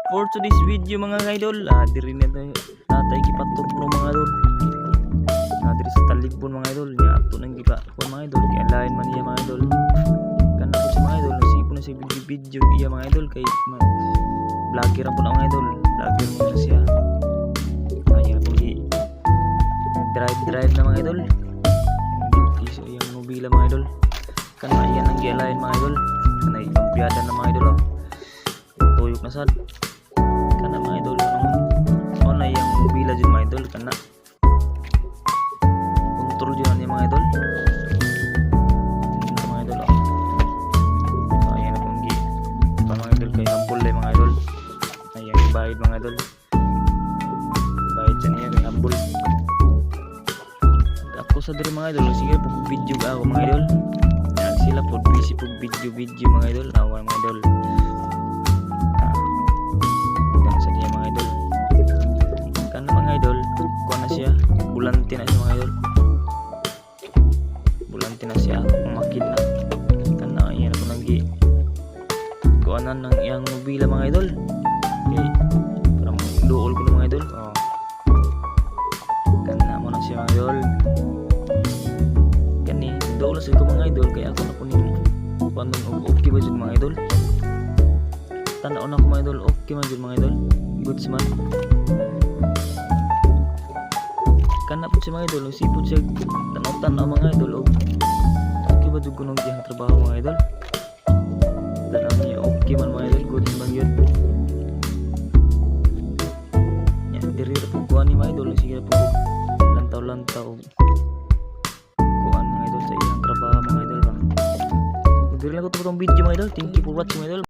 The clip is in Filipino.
For today's video mga idol, diri na tayo natay gipaturno mga idol. Diri sa talibon mga idol, nya ato nang gipa ko mga idol, kay lain man niya mga idol. Kana po si mga idol, nasipon na si video iya mga idol kay vlogger po na mga idol, vlogger mo na siya. Kaya po drive na mga idol. Iso yung mobila mga idol. Kana yan ang gialain mga idol. Kana yung biyada na mga idol. Tuyok na sad. Kana mga idol na yung mobila dyan mga idol. Kana kontrol dyan yung mga idol. Ano mga idol ayan na pong mga idol kay hambol ay mga idol. Ayan bayad mga idol. Bayad sa niya kay hambol. Ako sa diri mga idol, sige po video ka ako mga idol. Yan sila po busy po video mga idol. Awan mga idol. Yan sa niya mga idol. Kan mga idol, kuha na siya. Bulante na siya mga idol. Bulante na siya. Umakin na. Kan na yan ako nagi. Kuhanan ng iyang mobila mga idol. Okay. Parang dool ko mga idol. Kan na mo na siya mga idol. Doon sa ko mga idol kaya ako na po nimo panon okay ba dyan mga idol, tanaw na ko mga idol, okay man dyan mga idol, goods man kana po siya mga idol, sipod siya tanaw mga idol, okay ba dyan ko nung diyang trabaho mga idol, tanaw niya okay man mga idol, goods man yun yan, diri po kuha ni mga idol, sige po lantaw sa ilang trabaho mga idol ba. Diri lang ko itong video mga idol. Thank you for watching mga idol.